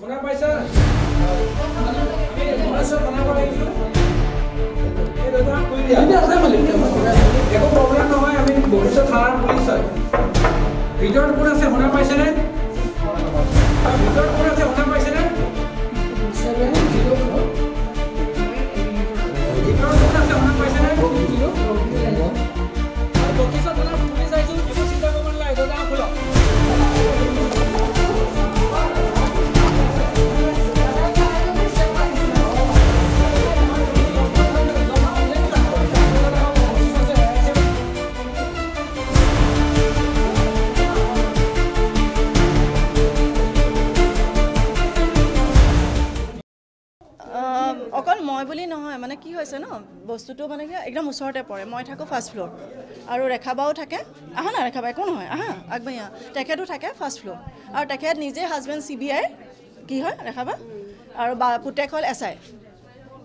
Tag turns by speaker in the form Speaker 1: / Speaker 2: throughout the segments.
Speaker 1: শুনা পাইছা আমি মহাশয় বনাব লাগিছো এই দাদা কই দিয়া একো প্ৰবলেম নহয় আমি ভৱিষ্যত থানাৰ পুলিচ হয় ভিতৰত কোন আছে শুনা পাইছে নে ভিতৰত কোন আছে শুনা পাইছে নে 704 ভিতৰত কোন আছে শুনা পাইছে নে 0 ভৱিষ্যত থানাৰ পুলিচ আইছো একো চিন্তা কৰিব নালাগে দাদা খোলা
Speaker 2: অকল মই বুলি নহয় মানে কি হৈছে ন বস্তুটো মানে কি একদম ওচৰতে পৰে মই থাকো ফাৰ্ষ্ট ফ্লোৰ আৰু ৰেখাবাও থাকে আহা না ৰেখাবা একো নহয় আহা আগবাঢ়ি তেখেতো থাকে ফাৰ্ষ্ট ফ্লোৰ আৰু তেখেত নিজে হাজবেণ্ড CBI কি হয় ৰেখাবা আৰু পুতেক হ'ল SI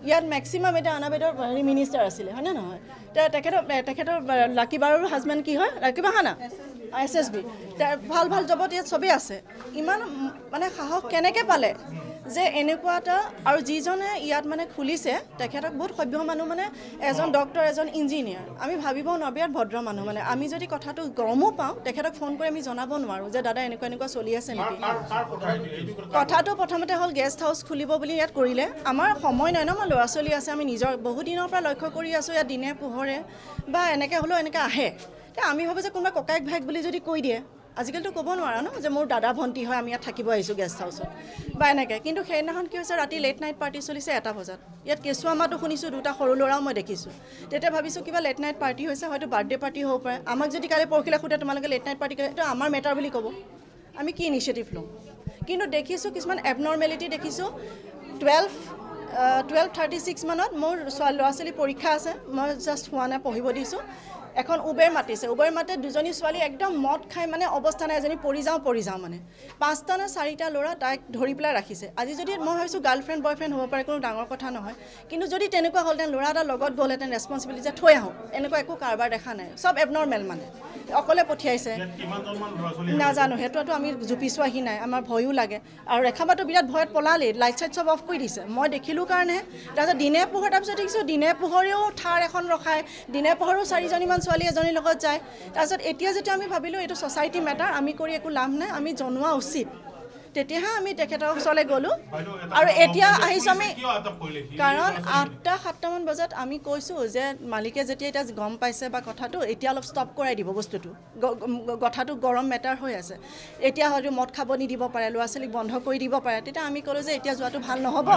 Speaker 2: ইয়াত মেক্সিমাম এটা আনাবেদৰ মিনিষ্টাৰ আছিলে হয়নে নহয় তেখেতৰ লাকিবাৰৰ হাজবেণ্ড কি হয় লাকিবা হা না SSB ভাল ভাল জবত ইয়াত চবেই আছে ইমান মানে সাহস কেনেকৈ পালে যে এনেকুৱা এটা আৰু যিজনে ইয়াত মানে খুলিছে তেখেতক বহুত সভ্য মানুহ মানে এজন ডক্টৰ এজন ইঞ্জিনিয়াৰ আমি ভাবিব নোৱাৰোঁ বিৰাট ভদ্ৰ মানুহ মানে আমি যদি কথাটো গমো পাওঁ তেখেতক ফোন কৰি আমি জনাব নোৱাৰোঁ যে দাদা এনেকুৱা চলি আছে নেকি কথাটো প্ৰথমতে হ'ল গেষ্ট হাউচ খুলিব বুলি ইয়াত কৰিলে আমাৰ সময় নাই ন আমাৰ ল'ৰা ছোৱালী আছে আমি নিজৰ বহু দিনৰ পৰা লক্ষ্য কৰি আছোঁ ইয়াত দিনে পোহৰে বা এনেকৈ হ'লেও এনেকৈ আহে আমি ভাবোঁ যে কোনোবা ককায়েক ভাইক বুলি যদি কৈ দিয়ে আজিকালিতো ক'ব নোৱাৰা ন যে মোৰ দাদা ভণ্টি হয় আমি ইয়াত থাকিব আহিছোঁ গেষ্ট হাউচত বা এনেকৈ কিন্তু সেইদিনাখন কি হৈছে ৰাতি লেট নাইট পাৰ্টি চলিছে 1টা বজাত ইয়াত কেঁচুৱা মাতো শুনিছোঁ 2টা সৰু ল'ৰাও মই দেখিছোঁ তেতিয়া ভাবিছোঁ কিবা লেট নাইট পাৰ্টি হৈছে হয়তো বাৰ্থডে পাৰ্টি হ'ব পাৰে আমাক যদি কালি পৰখিলে সোধে তোমালোকে লেট নাইট পাৰ্টি কৰে এইটো আমাৰ মেটাৰ বুলি ক'ব আমি কি ইনিচিয়েটিভ লওঁ কিন্তু দেখিছোঁ কিছুমান এবনৰ্মেলিটি দেখিছোঁ 12:36 মানত মোৰ ল'ৰা ছোৱালী পৰীক্ষা আছে মই জাষ্ট হোৱা নাই পঢ়িব দিছোঁ এখন উবেৰ মাতিছে উবেৰ মাতে দুজনী ছোৱালী একদম মদ খাই মানে অৱস্থা নাই এজনী পৰি যাওঁ মানে 5টা নে 4টা ল'ৰা তাইক ধৰি পেলাই ৰাখিছে আজি যদি মই ভাবিছোঁ গাৰ্লফ্ৰেণ্ড বয়ফ্ৰেণ্ড হ'ব পাৰে কোনো ডাঙৰ কথা নহয় কিন্তু যদি তেনেকুৱা হ'লহেঁতেন ল'ৰা এটা লগত গ'লহেঁতেন ৰেছপনচিবিলিটি যে থৈ আহোঁ এনেকুৱা একো কাৰবাৰ দেখা নাই চব এবনৰ্মেল মানে অকলে পঠিয়াইছে নাজানো সেইটোতো আমি জুপি চোৱাহি নাই আমাৰ ভয়ো লাগে আৰু ৰেখাবাটো বিৰাট ভয়ত পলালেই লাইট চাইট চব অফ কৰি দিছে মই দেখিলোঁ কাৰণেহে তাৰপিছত দিনে পোহৰ তাৰপিছত দেখিছোঁ দিনে পোহৰেও থাৰ এখন ৰখায় দিনে পোহৰেও 4জনীমান ছোৱালী এজনীৰ লগত যায় তাৰপিছত এতিয়া যেতিয়া আমি ভাবিলোঁ এইটো ছ'চাইটি মেটাৰ আমি কৰি একো লাভ নাই আমি জনোৱা উচিত তেতিয়াহে আমি তেখেতৰ ওচৰলৈ গ'লোঁ আৰু এতিয়া আহিছোঁ আমি কাৰণ 8টা-7টামান বজাত আমি কৈছোঁ যে মালিকে যেতিয়া এতিয়া গম পাইছে বা কথাটো এতিয়া অলপ ষ্টপ কৰাই দিব বস্তুটো কথাটো গৰম মেটাৰ হৈ আছে এতিয়া হয়তো মদ খাব নিদিব পাৰে ল'ৰা ছোৱালীক বন্ধ কৰি দিব পাৰে তেতিয়া আমি ক'লোঁ যে এতিয়া যোৱাটো ভাল নহ'ব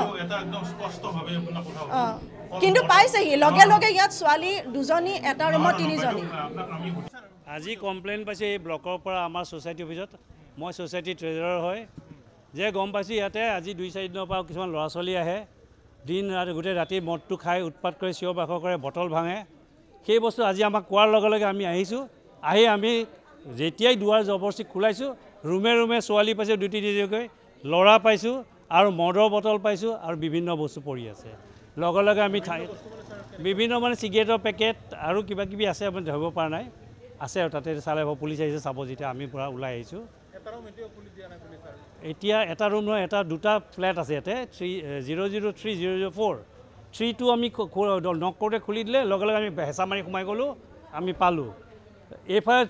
Speaker 2: কিন্তু পাইছেহি লগে লগে ইয়াত ছোৱালী 2জনী এটা ৰুমত 3জনী
Speaker 3: আজি কমপ্লেইন পাইছে এই ব্লকৰ পৰা আমাৰ ছ'চাইটি অফিচত মই ছ'চাইটি ট্ৰেজাৰাৰ হয় যে গম পাইছোঁ ইয়াতে আজি 2-4 দিনৰ পৰা কিছুমান ল'ৰা ছোৱালী আহে দিন ৰাতি গোটেই ৰাতি মদটো খাই উৎপাত কৰি চিঞৰ বাখৰ কৰে বটল ভাঙে সেই বস্তু আজি আমাক কোৱাৰ লগে লগে আমি আহিছোঁ আহি আমি যেতিয়াই দুৱাৰ জবৰদস্তি খোলাইছোঁ ৰুমে ৰুমে ছোৱালী পাইছোঁ 2-3জনীকৈ ল'ৰা পাইছোঁ আৰু মদৰ বটল পাইছোঁ আৰু বিভিন্ন বস্তু পৰি আছে লগে লগে আমি বিভিন্ন মানে চিগাৰেটৰ পেকেট আৰু কিবা কিবি আছে আমি ধৰিব পৰা নাই আছে আৰু তাতে চালে পুলিচ আহিছে চাব যেতিয়া আমি পৰা ওলাই আহিছোঁ এতিয়া এটা ৰুম নহয় এটা 2টা ফ্লেট আছে ইয়াতে 003 004 3টো আমি নক কৰোঁতে খুলি দিলে লগে লগে আমি হেঁচা মাৰি সোমাই গ'লোঁ আমি পালোঁ এইফালে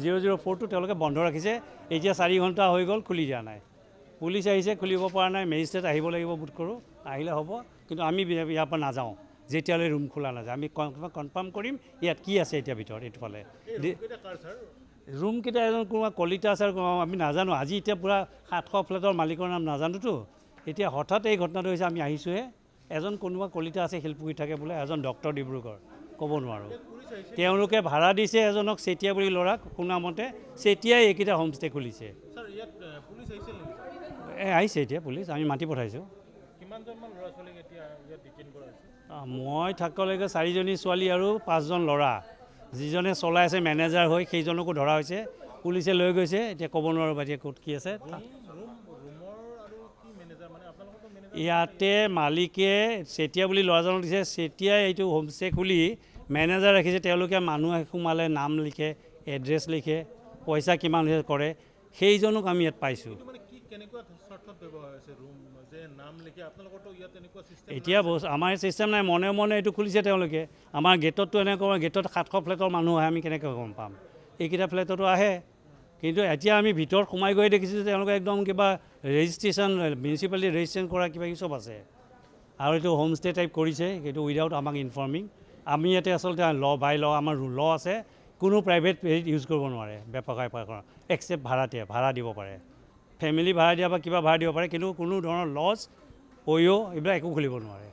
Speaker 3: 004টো তেওঁলোকে বন্ধ ৰাখিছে এতিয়া 4 ঘণ্টা হৈ গ'ল খুলি দিয়া নাই পুলিচ আহিছে খুলিব পৰা নাই মেজিষ্ট্ৰেট আহিব লাগিব বোধ কৰোঁ আহিলে হ'ব কিন্তু আমি ইয়াৰ পৰা নাযাওঁ যেতিয়ালৈ ৰুম খোলা নাযায় আমি কনফাৰ্ম কৰিম ইয়াত কি আছে এতিয়া ভিতৰত এইটোফালে ৰুমকেইটা এজন কোনোবা কলিতা আছে আমি নাজানো আজি এতিয়া পূৰা 700 ফ্লেটৰ মালিকৰ নাম নাজানোতো এতিয়া হঠাৎ এই ঘটনাটো হৈছে আমি আহিছোঁহে এজন কোনোবা কলিতা আছে শিলপুখুৰীত থাকে বোলে এজন ডক্টৰ ডিব্ৰুগড় ক'ব নোৱাৰোঁ তেওঁলোকে ভাড়া দিছে এজনক চেতিয়া বুলি ল'ৰাক শুনামতে চেতিয়াই এইকেইটা হোমষ্টে খুলিছে আহিছে এতিয়া পুলিচ আমি মাতি পঠাইছোঁ মই থাকলৈকে 4জনী ছোৱালী আৰু 5জন ল'ৰা যিজনে চলাই আছে মেনেজাৰ হৈ সেইজনকো ধৰা হৈছে পুলিচে লৈ গৈছে এতিয়া ক'ব নোৱাৰোঁ এতিয়া ক'ত কি আছে ইয়াতে মালিকে চেতিয়া বুলি ল'ৰাজনক দিছে চেতিয়াই এইটো হোমষ্টে খুলি মেনেজাৰ ৰাখিছে তেওঁলোকে মানুহে সোমালে নাম লিখে এড্ৰেছ লিখে পইচা কিমান কৰে সেইজনক আমি ইয়াত পাইছোঁ
Speaker 4: অৰ্থত ব্যৱহাৰ হৈছে ৰুম যে নাম লিখি আপোনালোকৰতো ইয়াত এনেকুৱা চিষ্টেম
Speaker 3: এতিয়া আমাৰ চিষ্টেম নাই, মনে মনে এইটো খুলিছে তেওঁলোকে। আমাৰ গেটততো এনেকুৱা গেটত 700 ফ্লেটৰ মানুহ আহে, আমি কেনেকৈ গম পাম? এইকেইটা ফ্লেটতো আহে, কিন্তু এতিয়া আমি ভিতৰত সোমাই গৈ দেখিছোঁ যে তেওঁলোকে একদম কিবা ৰেজিষ্ট্ৰেশ্যন মিউনিচিপালিটি ৰেজিষ্ট্ৰেশ্যন কৰা কিবা কিবি চব আছে, আৰু এইটো হোমষ্টে টাইপ কৰিছে, সেইটো উইদাউট আমাক ইনফৰ্মিং। আমি ইয়াতে আচলতে বাই আমাৰ আছে, কোনো প্ৰাইভেট হেৰিত ইউজ কৰিব নোৱাৰে ব্যৱসায় কৰা, এক্সেপ্ট ভাড়া দিব পাৰে, ফেমিলি ভাড়া দিয়া বা কিবা ভাড়া দিব পাৰে, কিন্তু কোনো ধৰণৰ লজ এইবিলাক একো খুলিব নোৱাৰে।